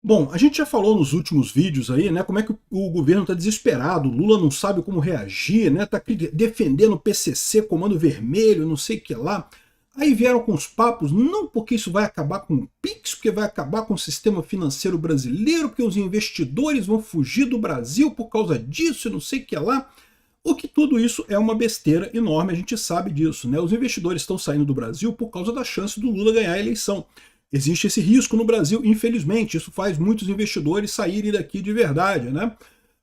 Bom, a gente já falou nos últimos vídeos aí, né, como é que o governo está desesperado, o Lula não sabe como reagir, né, tá defendendo o PCC, Comando Vermelho, não sei o que lá. Aí vieram com os papos, não porque isso vai acabar com o PIX, porque vai acabar com o sistema financeiro brasileiro, porque os investidores vão fugir do Brasil por causa disso e não sei o que lá. O que tudo isso é uma besteira enorme, a gente sabe disso, né? Os investidores estão saindo do Brasil por causa da chance do Lula ganhar a eleição. Existe esse risco no Brasil, infelizmente, isso faz muitos investidores saírem daqui de verdade, né?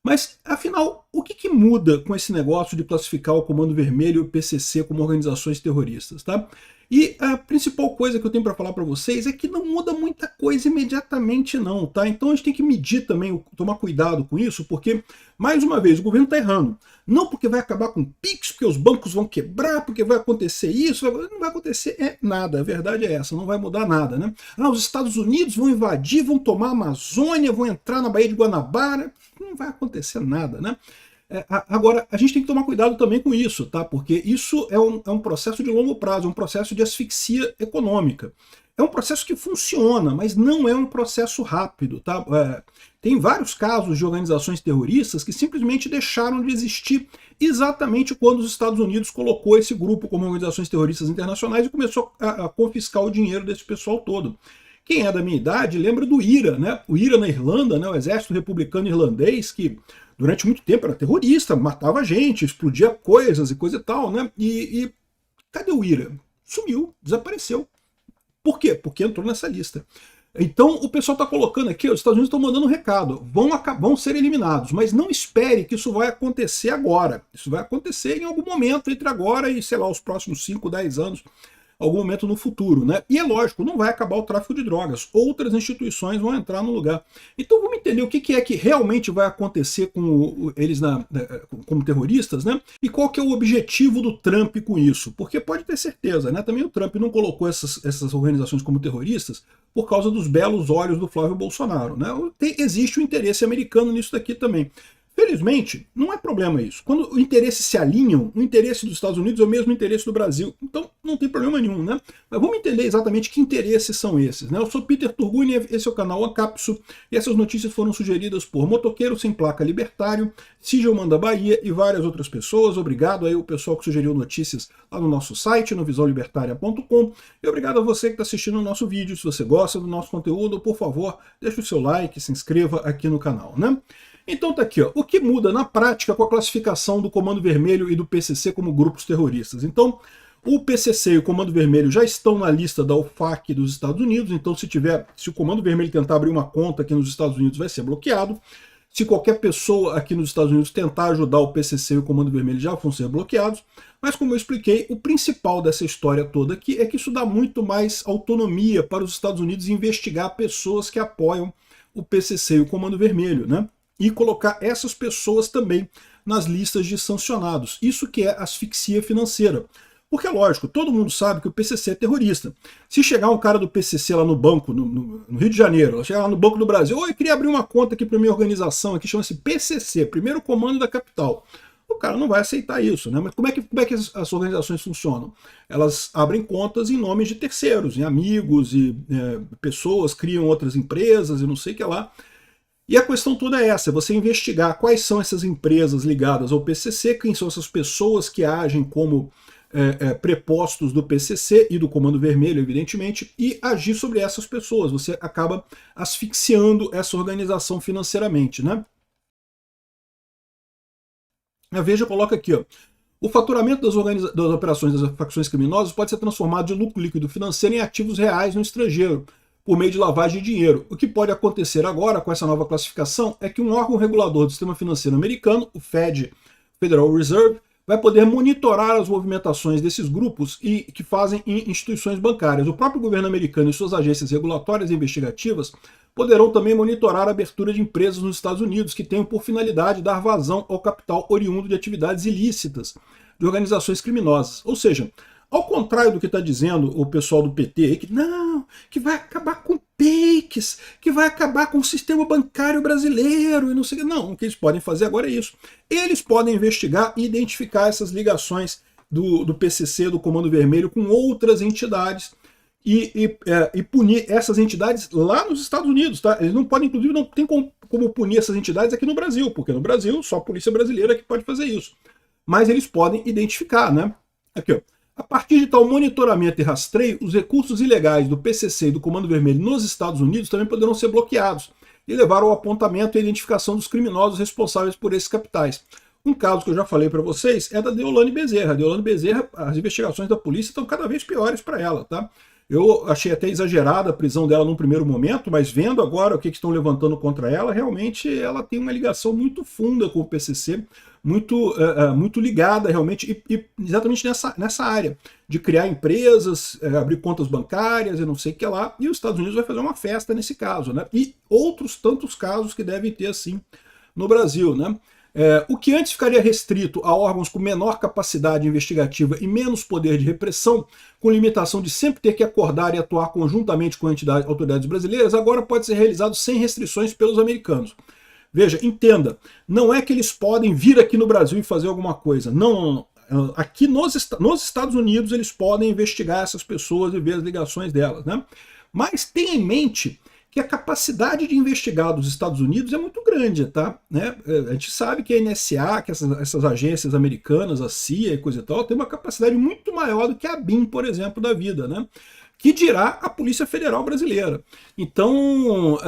Mas, afinal, o que muda com esse negócio de classificar o Comando Vermelho e o PCC como organizações terroristas, tá? E a principal coisa que eu tenho para falar para vocês é que não muda muita coisa imediatamente não, tá? Então a gente tem que medir também, tomar cuidado com isso, porque, mais uma vez, o governo está errando. Não porque vai acabar com o PIX, porque os bancos vão quebrar, porque vai acontecer isso, não vai acontecer nada, a verdade é essa, não vai mudar nada, né? Ah, os Estados Unidos vão invadir, vão tomar a Amazônia, vão entrar na Baía de Guanabara, não vai acontecer nada, né? Agora, a gente tem que tomar cuidado também com isso, tá? Porque isso é um processo de longo prazo, é um processo de asfixia econômica. É um processo que funciona, mas não é um processo rápido, tá? Tem vários casos de organizações terroristas que simplesmente deixaram de existir exatamente quando os Estados Unidos colocou esse grupo como organizações terroristas internacionais e começou a confiscar o dinheiro desse pessoal todo. Quem é da minha idade lembra do IRA, né? O IRA na Irlanda, né? O Exército Republicano Irlandês, que durante muito tempo era terrorista, matava gente, explodia coisas e coisa e tal, né? E cadê o IRA? Sumiu, desapareceu. Por quê? Porque entrou nessa lista. Então o pessoal está colocando aqui, os Estados Unidos estão mandando um recado, vão ser eliminados, mas não espere que isso vai acontecer agora. Isso vai acontecer em algum momento entre agora e, sei lá, os próximos 5, 10 anos, algum momento no futuro, né? E é lógico, não vai acabar o tráfico de drogas, outras instituições vão entrar no lugar. Então vamos entender o que é que realmente vai acontecer com eles como terroristas, né? E qual que é o objetivo do Trump com isso? Porque pode ter certeza, né? Também o Trump não colocou essas organizações como terroristas por causa dos belos olhos do Flávio Bolsonaro, né? Existe o interesse americano nisso daqui também. Felizmente, não é problema isso. Quando os interesses se alinham, o interesse dos Estados Unidos é o mesmo interesse do Brasil. Então, não tem problema nenhum, né? Mas vamos entender exatamente que interesses são esses, né? Eu sou Peter Turguniev, esse é o canal Ancapso, e essas notícias foram sugeridas por Motoqueiro Sem Placa Libertário, Sigel Manda Bahia e várias outras pessoas. Obrigado aí o pessoal que sugeriu notícias lá no nosso site, no visãolibertaria.com, e obrigado a você que está assistindo o nosso vídeo. Se você gosta do nosso conteúdo, por favor, deixe o seu like, se inscreva aqui no canal, né? Então tá aqui, ó, o que muda na prática com a classificação do Comando Vermelho e do PCC como grupos terroristas. Então, o PCC e o Comando Vermelho já estão na lista da OFAC dos Estados Unidos, então se o Comando Vermelho tentar abrir uma conta aqui nos Estados Unidos vai ser bloqueado. Se qualquer pessoa aqui nos Estados Unidos tentar ajudar o PCC e o Comando Vermelho já vão ser bloqueados. Mas como eu expliquei, o principal dessa história toda aqui é que isso dá muito mais autonomia para os Estados Unidos investigar pessoas que apoiam o PCC e o Comando Vermelho, né? E colocar essas pessoas também nas listas de sancionados. Isso que é asfixia financeira. Porque, lógico, todo mundo sabe que o PCC é terrorista. Se chegar um cara do PCC lá no banco, no Rio de Janeiro, chegar lá no Banco do Brasil, eu queria abrir uma conta aqui para minha organização, aqui chama-se PCC, Primeiro Comando da Capital. O cara não vai aceitar isso, né? Mas como é que as organizações funcionam? Elas abrem contas em nome de terceiros, em amigos e pessoas, criam outras empresas e não sei o que lá. E a questão toda é essa, é você investigar quais são essas empresas ligadas ao PCC, quem são essas pessoas que agem como prepostos do PCC e do Comando Vermelho, evidentemente, e agir sobre essas pessoas. Você acaba asfixiando essa organização financeiramente, né? A Veja coloca aqui, ó, o faturamento das operações das facções criminosas pode ser transformado de lucro líquido financeiro em ativos reais no estrangeiro, por meio de lavagem de dinheiro. O que pode acontecer agora com essa nova classificação é que um órgão regulador do sistema financeiro americano, o Fed, Federal Reserve, vai poder monitorar as movimentações desses grupos e que fazem em instituições bancárias. O próprio governo americano e suas agências regulatórias e investigativas poderão também monitorar a abertura de empresas nos Estados Unidos que tenham por finalidade dar vazão ao capital oriundo de atividades ilícitas de organizações criminosas. Ou seja, ao contrário do que está dizendo o pessoal do PT, aí, que vai acabar com PIX, que vai acabar com o sistema bancário brasileiro, e não sei o que. Não, o que eles podem fazer agora é isso. Eles podem investigar e identificar essas ligações do PCC, do Comando Vermelho, com outras entidades e punir essas entidades lá nos Estados Unidos, tá? Eles não podem, inclusive, não tem como punir essas entidades aqui no Brasil, porque no Brasil só a polícia brasileira que pode fazer isso. Mas eles podem identificar, né? Aqui, ó. A partir de tal monitoramento e rastreio, os recursos ilegais do PCC e do Comando Vermelho nos Estados Unidos também poderão ser bloqueados e levar ao apontamento e identificação dos criminosos responsáveis por esses capitais. Um caso que eu já falei para vocês é da Deolane Bezerra. A Deolane Bezerra, as investigações da polícia estão cada vez piores para ela, tá? Eu achei até exagerada a prisão dela num primeiro momento, mas vendo agora o que estão levantando contra ela, realmente ela tem uma ligação muito funda com o PCC, muito ligada realmente, e exatamente nessa área, de criar empresas, abrir contas bancárias e não sei o que lá, e os Estados Unidos vai fazer uma festa nesse caso, né? E outros tantos casos que devem ter assim no Brasil, né? O que antes ficaria restrito a órgãos com menor capacidade investigativa e menos poder de repressão, com limitação de sempre ter que acordar e atuar conjuntamente com autoridades brasileiras, agora pode ser realizado sem restrições pelos americanos. Veja, entenda, não é que eles podem vir aqui no Brasil e fazer alguma coisa. Não. Aqui nos Estados Unidos eles podem investigar essas pessoas e ver as ligações delas, né? Mas tenha em mente que a capacidade de investigar dos Estados Unidos é muito grande, tá? Né? A gente sabe que a NSA, que essas agências americanas, a CIA e coisa e tal, tem uma capacidade muito maior do que a BIM, por exemplo, da vida, né? Que dirá a Polícia Federal Brasileira. Então,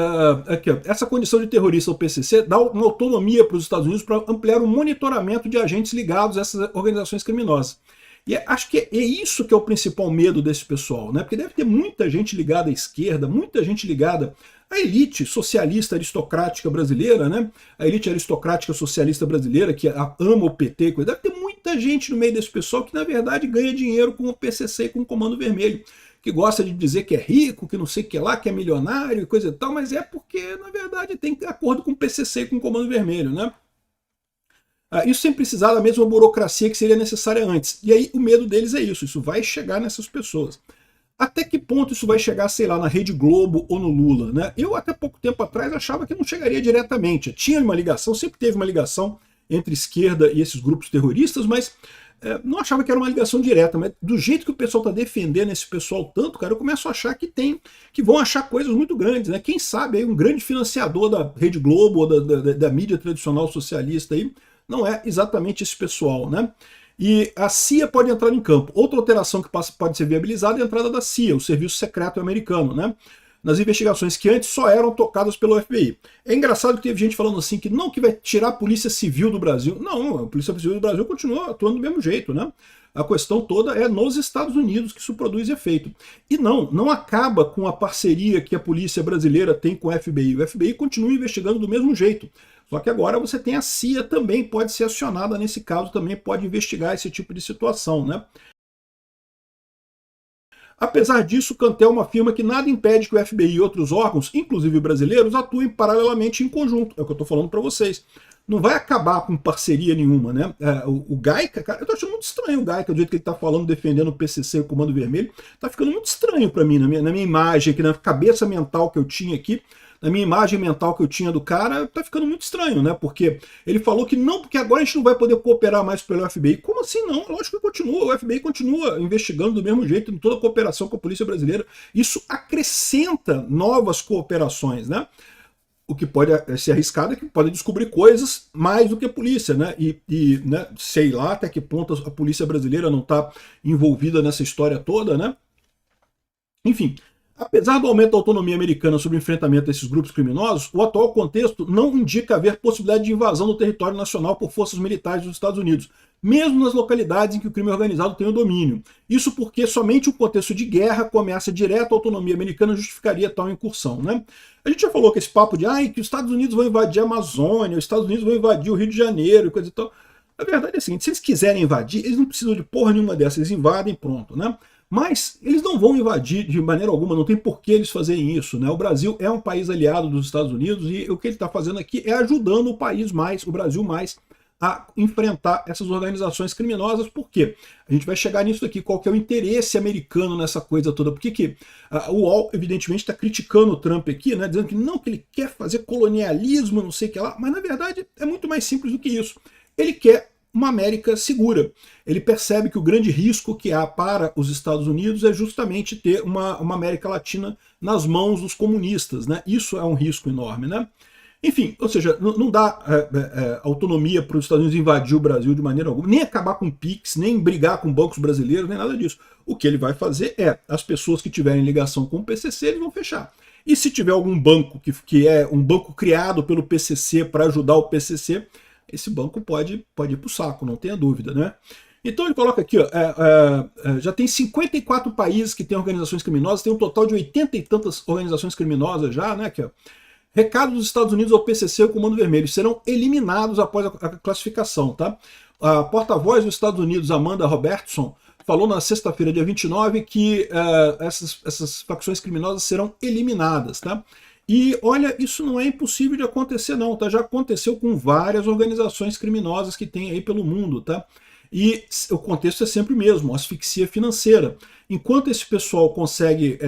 aqui, ó, essa condição de terrorista ao PCC dá uma autonomia para os Estados Unidos para ampliar o monitoramento de agentes ligados a essas organizações criminosas. E acho que é isso que é o principal medo desse pessoal, né? Porque deve ter muita gente ligada à esquerda, muita gente ligada à elite socialista aristocrática brasileira, né? A elite aristocrática socialista brasileira que ama o PT, deve ter muita gente no meio desse pessoal que na verdade ganha dinheiro com o PCC e com o Comando Vermelho, que gosta de dizer que é rico, que não sei o que lá, que é milionário e coisa e tal, mas é porque na verdade tem acordo com o PCC e com o Comando Vermelho, né? Isso sem precisar da mesma burocracia que seria necessária antes. E aí o medo deles é isso vai chegar nessas pessoas. Até que ponto isso vai chegar, sei lá, na Rede Globo ou no Lula, né? Eu até pouco tempo atrás achava que não chegaria diretamente. Tinha uma ligação, sempre teve uma ligação entre esquerda e esses grupos terroristas, mas não achava que era uma ligação direta. Mas do jeito que o pessoal está defendendo esse pessoal tanto, cara, eu começo a achar que vão achar coisas muito grandes, né? Quem sabe aí um grande financiador da Rede Globo ou da mídia tradicional socialista aí, não é exatamente esse pessoal, né? E a CIA pode entrar em campo. Outra alteração que pode ser viabilizada é a entrada da CIA, o Serviço Secreto Americano, né? Nas investigações que antes só eram tocadas pelo FBI. É engraçado que teve gente falando assim que não, que vai tirar a Polícia Civil do Brasil. Não, a Polícia Civil do Brasil continua atuando do mesmo jeito, né? A questão toda é nos Estados Unidos que isso produz efeito. E não acaba com a parceria que a polícia brasileira tem com o FBI. O FBI continua investigando do mesmo jeito. Só que agora você tem a CIA também, pode ser acionada nesse caso, também pode investigar esse tipo de situação, né? Apesar disso, o Cantel afirma que nada impede que o FBI e outros órgãos, inclusive brasileiros, atuem paralelamente em conjunto. É o que eu estou falando para vocês. Não vai acabar com parceria nenhuma, né? O Gaica, cara, eu tô achando muito estranho o Gaica, do jeito que ele tá falando, defendendo o PCC e o Comando Vermelho. Tá ficando muito estranho para mim, na minha imagem aqui, na cabeça mental que eu tinha aqui. Na minha imagem mental que eu tinha do cara, tá ficando muito estranho, né? Porque ele falou que não, porque agora a gente não vai poder cooperar mais pelo FBI. Como assim não? Lógico que continua, o FBI continua investigando do mesmo jeito em toda a cooperação com a polícia brasileira. Isso acrescenta novas cooperações, né? O que pode ser arriscado é que pode descobrir coisas mais do que a polícia, né? Né, sei lá até que ponto a polícia brasileira não está envolvida nessa história toda, né? Enfim, apesar do aumento da autonomia americana sobre o enfrentamento desses grupos criminosos, o atual contexto não indica haver possibilidade de invasão do território nacional por forças militares dos Estados Unidos, mesmo nas localidades em que o crime organizado tem o domínio. Isso porque somente um contexto de guerra com ameaça direta à autonomia americana justificaria tal incursão, né? A gente já falou que esse papo de que os Estados Unidos vão invadir a Amazônia, os Estados Unidos vão invadir o Rio de Janeiro e coisa e tal. A verdade é a seguinte, se eles quiserem invadir, eles não precisam de porra nenhuma dessa, eles invadem pronto, né? Mas eles não vão invadir de maneira alguma, não tem por que eles fazerem isso, né? O Brasil é um país aliado dos Estados Unidos e o que ele está fazendo aqui é ajudando o Brasil mais, a enfrentar essas organizações criminosas. Por quê? A gente vai chegar nisso aqui, qual que é o interesse americano nessa coisa toda. Por que o UOL, evidentemente, está criticando o Trump aqui, né? Dizendo que não, que ele quer fazer colonialismo, não sei o que lá, mas na verdade é muito mais simples do que isso. Ele quer uma América segura. Ele percebe que o grande risco que há para os Estados Unidos é justamente ter uma América Latina nas mãos dos comunistas, né? Isso é um risco enorme, né? Enfim, ou seja, não dá autonomia para os Estados Unidos invadir o Brasil de maneira alguma, nem acabar com o PIX, nem brigar com bancos brasileiros, nem nada disso. O que ele vai fazer é, as pessoas que tiverem ligação com o PCC, eles vão fechar. E se tiver algum banco que é um banco criado pelo PCC para ajudar o PCC, esse banco pode ir para o saco, não tenha dúvida, né? Então ele coloca aqui, ó, já tem 54 países que têm organizações criminosas, tem um total de 80 e tantas organizações criminosas já, né? Recado dos Estados Unidos ao PCC e ao Comando Vermelho serão eliminados após a classificação, tá? A porta-voz dos Estados Unidos, Amanda Robertson, falou na sexta-feira, dia 29, que essas facções criminosas serão eliminadas, tá? E olha, isso não é impossível de acontecer não, tá? Já aconteceu com várias organizações criminosas que tem aí pelo mundo, tá? E o contexto é sempre o mesmo, asfixia financeira. Enquanto esse pessoal consegue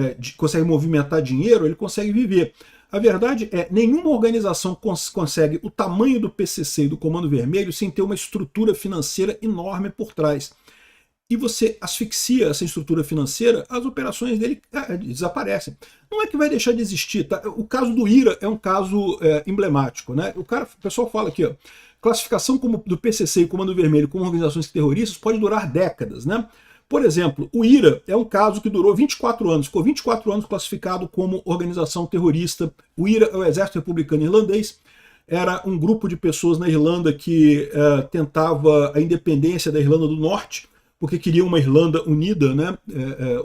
movimentar dinheiro, ele consegue viver. A verdade é, nenhuma organização consegue o tamanho do PCC e do Comando Vermelho sem ter uma estrutura financeira enorme por trás. E você asfixia essa estrutura financeira, as operações dele desaparecem. Não é que vai deixar de existir, tá? O caso do IRA é um caso emblemático, né? O pessoal fala aqui, ó, classificação do PCC e Comando Vermelho como organizações terroristas pode durar décadas, né? Por exemplo, o IRA é um caso que durou 24 anos, ficou 24 anos classificado como organização terrorista. O IRA é o Exército Republicano Irlandês, era um grupo de pessoas na Irlanda que tentava a independência da Irlanda do Norte, porque queria uma Irlanda unida, né?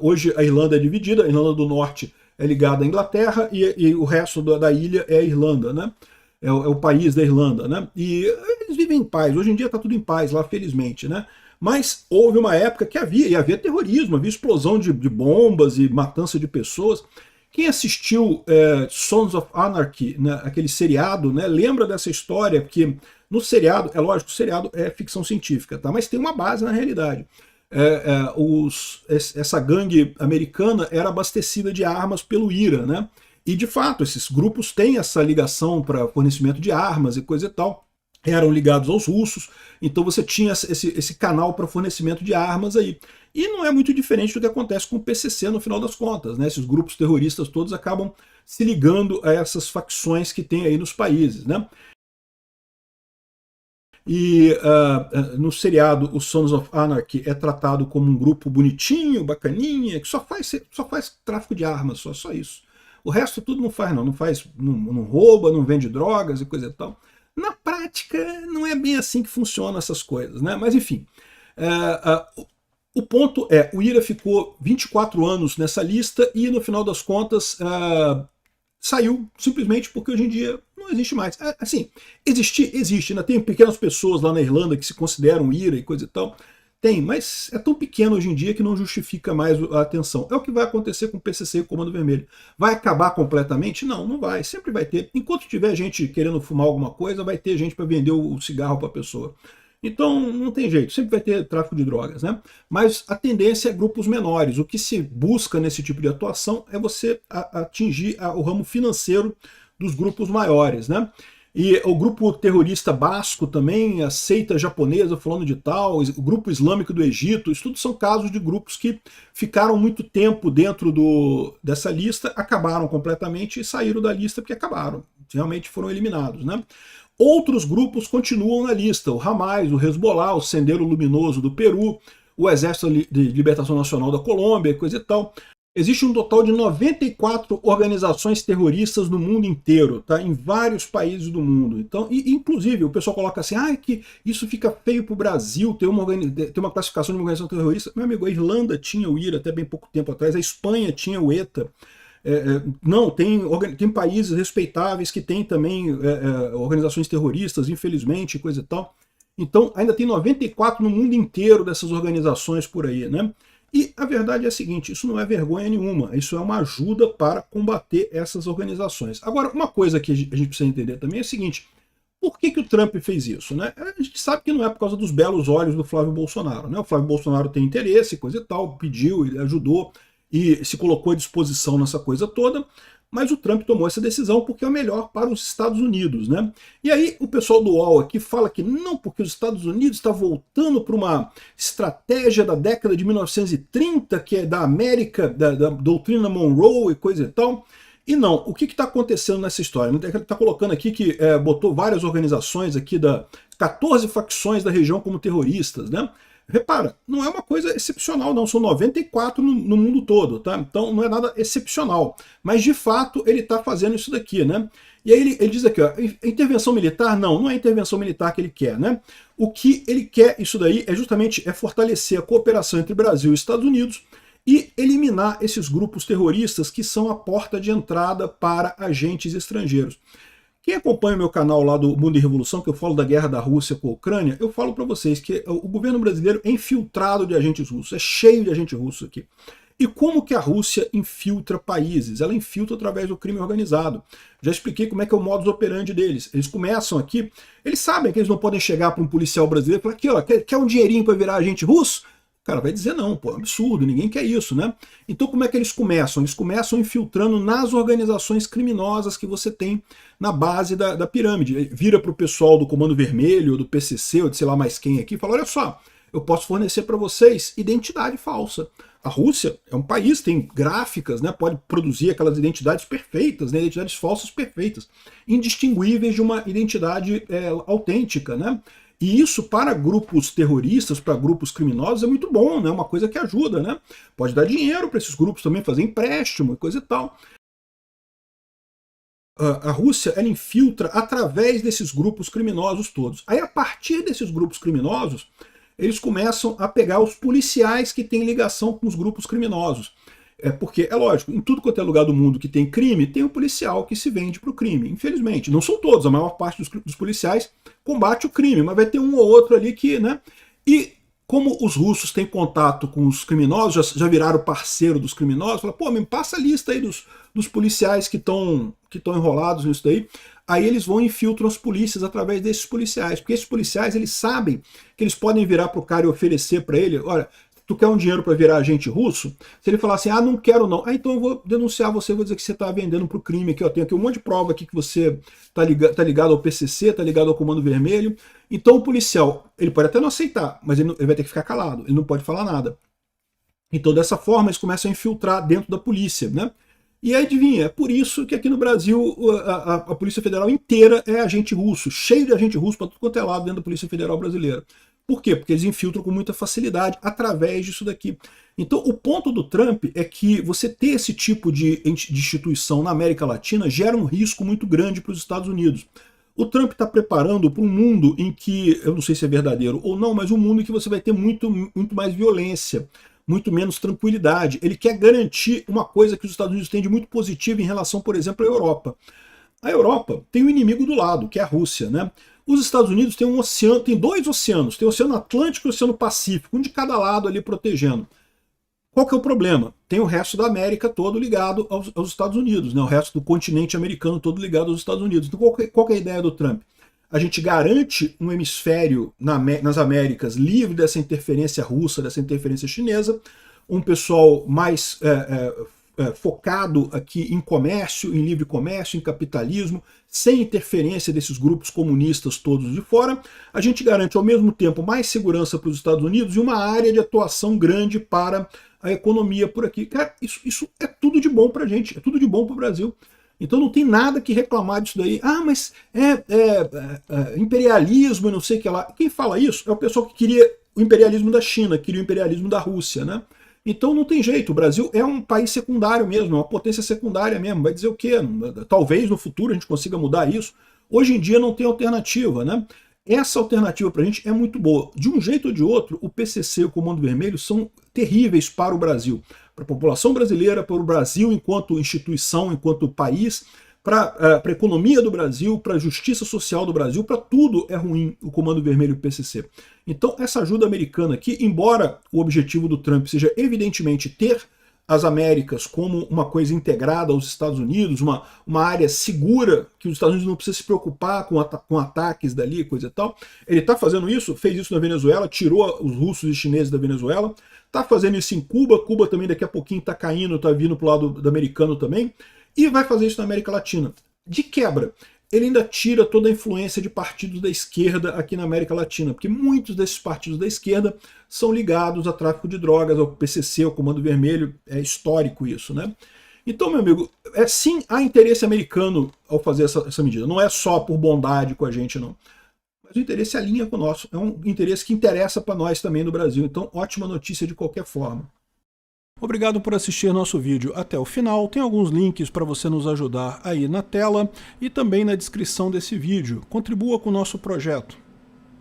Hoje a Irlanda é dividida, a Irlanda do Norte é ligada à Inglaterra e o resto da ilha é a Irlanda, né? É o país da Irlanda, né? E eles vivem em paz, hoje em dia está tudo em paz lá, felizmente, né? Mas houve uma época que havia terrorismo, havia explosão de bombas e matança de pessoas. Quem assistiu Sons of Anarchy, né, aquele seriado, né, lembra dessa história, porque no seriado, é lógico, o seriado é ficção científica, tá? Mas tem uma base na realidade. Essa gangue americana era abastecida de armas pelo IRA, né? E de fato, esses grupos têm essa ligação para fornecimento de armas e coisa e tal. Eram ligados aos russos, então você tinha esse canal para fornecimento de armas aí. E não é muito diferente do que acontece com o PCC no final das contas, né? Esses grupos terroristas todos acabam se ligando a essas facções que tem aí nos países, né? E no seriado o Sons of Anarchy é tratado como um grupo bonitinho, bacaninha, que só faz tráfico de armas, só isso. O resto tudo não faz, não rouba, não vende drogas e coisa e tal. Na prática, não é bem assim que funcionam essas coisas, né? Mas enfim, o ponto é, o IRA ficou 24 anos nessa lista e no final das contas saiu simplesmente porque hoje em dia não existe mais. Assim, existe, ainda tem pequenas pessoas lá na Irlanda que se consideram IRA e coisa e tal. Tem, mas é tão pequeno hoje em dia que não justifica mais a atenção. É o que vai acontecer com o PCC e o Comando Vermelho. Vai acabar completamente? Não, não vai. Sempre vai ter. Enquanto tiver gente querendo fumar alguma coisa, vai ter gente para vender o cigarro para a pessoa. Então, não tem jeito. Sempre vai ter tráfico de drogas, né? Mas a tendência é grupos menores. O que se busca nesse tipo de atuação é você atingir o ramo financeiro dos grupos maiores, né? E o grupo terrorista basco também, a seita japonesa fulano de tal, o grupo islâmico do Egito, isso tudo são casos de grupos que ficaram muito tempo dentro dessa lista, acabaram completamente e saíram da lista porque acabaram, realmente foram eliminados, né? Outros grupos continuam na lista, o Hamas, o Hezbollah, o Sendero Luminoso do Peru, o Exército de Libertação Nacional da Colômbia, coisa e tal. Existe um total de 94 organizações terroristas no mundo inteiro, tá? Em vários países do mundo. Então, inclusive, o pessoal coloca assim, que isso fica feio para o Brasil ter uma classificação de uma organização terrorista. Meu amigo, a Irlanda tinha o IRA até bem pouco tempo atrás, a Espanha tinha o ETA. Não, tem países respeitáveis que têm também organizações terroristas, infelizmente, coisa e tal. Então, ainda tem 94 no mundo inteiro dessas organizações por aí, né? E a verdade é a seguinte, isso não é vergonha nenhuma, isso é uma ajuda para combater essas organizações. Agora, uma coisa que a gente precisa entender também é o seguinte, por que o Trump fez isso, né? A gente sabe que não é por causa dos belos olhos do Flávio Bolsonaro, né? O Flávio Bolsonaro tem interesse, coisa e tal, pediu, ele ajudou e se colocou à disposição nessa coisa toda, mas o Trump tomou essa decisão porque é o melhor para os Estados Unidos, né? E aí o pessoal do UOL aqui fala que não, porque os Estados Unidos está voltando para uma estratégia da década de 1930, que é da América, da doutrina Monroe e coisa e tal. E não, o que está acontecendo nessa história? Ele está colocando aqui que botou várias organizações aqui, 14 facções da região como terroristas, né? Repara, não é uma coisa excepcional não, são 94 no mundo todo, tá? Então não é nada excepcional, mas de fato ele está fazendo isso daqui, né? E aí ele diz aqui, ó, intervenção militar? Não, não é intervenção militar que ele quer, né? O que ele quer, isso daí, é justamente fortalecer a cooperação entre Brasil e Estados Unidos e eliminar esses grupos terroristas que são a porta de entrada para agentes estrangeiros. Quem acompanha o meu canal lá do Mundo e Revolução, que eu falo da guerra da Rússia com a Ucrânia, eu falo para vocês que o governo brasileiro é infiltrado de agentes russos, é cheio de agentes russos aqui. E como que a Rússia infiltra países? Ela infiltra através do crime organizado. Já expliquei como é que é o modus operandi deles. Eles começam aqui, eles sabem que eles não podem chegar para um policial brasileiro e falar aqui, ó, quer um dinheirinho para virar agente russo? O cara vai dizer não, pô, é um absurdo, ninguém quer isso, né? Então como é que eles começam? Eles começam infiltrando nas organizações criminosas que você tem na base da pirâmide. Vira para o pessoal do Comando Vermelho, do PCC, ou de sei lá mais quem aqui, e fala, olha só, eu posso fornecer para vocês identidade falsa. A Rússia é um país, tem gráficas, né, pode produzir aquelas identidades perfeitas, né, identidades falsas perfeitas, indistinguíveis de uma identidade autêntica, né? E isso para grupos terroristas, para grupos criminosos é muito bom, né? Uma coisa que ajuda, né? Pode dar dinheiro para esses grupos também, fazer empréstimo e coisa e tal. A Rússia, ela infiltra através desses grupos criminosos todos. Aí a partir desses grupos criminosos, eles começam a pegar os policiais que têm ligação com os grupos criminosos. Porque, é lógico, em tudo quanto é lugar do mundo que tem crime, tem um policial que se vende para o crime, infelizmente. Não são todos, a maior parte dos policiais combate o crime, mas vai ter um ou outro ali que, né? E como os russos têm contato com os criminosos, já viraram parceiro dos criminosos, fala, pô, me passa a lista aí dos policiais que estão enrolados nisso daí. Aí eles vão e infiltram as polícias através desses policiais, porque esses policiais, eles sabem que eles podem virar para o cara e oferecer para ele, olha, tu quer um dinheiro para virar agente russo? Se ele falar assim, ah, não quero não, então eu vou denunciar você, vou dizer que você está vendendo para o crime aqui, ó, tem aqui um monte de prova aqui que você tá ligado ao PCC, tá ligado ao Comando Vermelho. Então o policial, ele pode até não aceitar, mas ele vai ter que ficar calado, ele não pode falar nada. Então dessa forma eles começam a infiltrar dentro da polícia, né? E aí, adivinha, é por isso que aqui no Brasil a Polícia Federal inteira é agente russo, cheio de agente russo para tudo quanto é lado dentro da Polícia Federal brasileira. Por quê? Porque eles infiltram com muita facilidade através disso daqui. Então o ponto do Trump é que você ter esse tipo de instituição na América Latina gera um risco muito grande para os Estados Unidos. O Trump está preparando para um mundo em que, eu não sei se é verdadeiro ou não, mas um mundo em que você vai ter muito mais violência, muito menos tranquilidade. Ele quer garantir uma coisa que os Estados Unidos têm de muito positivo em relação, por exemplo, à Europa. A Europa tem um inimigo do lado, que é a Rússia, né? Os Estados Unidos têm um oceano, tem dois oceanos, tem o Oceano Atlântico e o Oceano Pacífico, um de cada lado ali protegendo. Qual que é o problema? Tem o resto da América todo ligado aos Estados Unidos, né? O resto do continente americano todo ligado aos Estados Unidos. Então qual que é a ideia do Trump? A gente garante um hemisfério nas Américas livre dessa interferência russa, dessa interferência chinesa, um pessoal mais focado aqui em comércio, em livre comércio, em capitalismo, sem interferência desses grupos comunistas todos de fora. A gente garante ao mesmo tempo mais segurança para os Estados Unidos e uma área de atuação grande para a economia por aqui. Cara, isso é tudo de bom para a gente, é tudo de bom para o Brasil. Então não tem nada que reclamar disso daí. Ah, mas imperialismo e não sei o que lá. Quem fala isso é o pessoal que queria o imperialismo da China, queria o imperialismo da Rússia, né? Então não tem jeito, o Brasil é um país secundário mesmo, é uma potência secundária mesmo. Vai dizer o quê? Talvez no futuro a gente consiga mudar isso. Hoje em dia não tem alternativa, né? Essa alternativa para a gente é muito boa. De um jeito ou de outro, o PCC e o Comando Vermelho são terríveis para o Brasil. Para a população brasileira, para o Brasil enquanto instituição, enquanto país, para a economia do Brasil, para a justiça social do Brasil, para tudo é ruim o Comando Vermelho e o PCC. Então essa ajuda americana aqui, embora o objetivo do Trump seja evidentemente ter as Américas como uma coisa integrada aos Estados Unidos, uma área segura, que os Estados Unidos não precisam se preocupar com ataques dali, coisa e tal. Ele está fazendo isso, fez isso na Venezuela, tirou os russos e chineses da Venezuela, está fazendo isso em Cuba, Cuba também daqui a pouquinho está caindo, está vindo para o lado americano também. e vai fazer isso na América Latina. De quebra, ele ainda tira toda a influência de partidos da esquerda aqui na América Latina, porque muitos desses partidos da esquerda são ligados a tráfico de drogas, ao PCC, ao Comando Vermelho, é histórico isso, né? Então, meu amigo, sim, há interesse americano ao fazer essa medida. Não é só por bondade com a gente, não. Mas o interesse alinha com o nosso. É um interesse que interessa para nós também no Brasil. Então, ótima notícia de qualquer forma. Obrigado por assistir nosso vídeo até o final. Tem alguns links para você nos ajudar aí na tela e também na descrição desse vídeo. Contribua com o nosso projeto.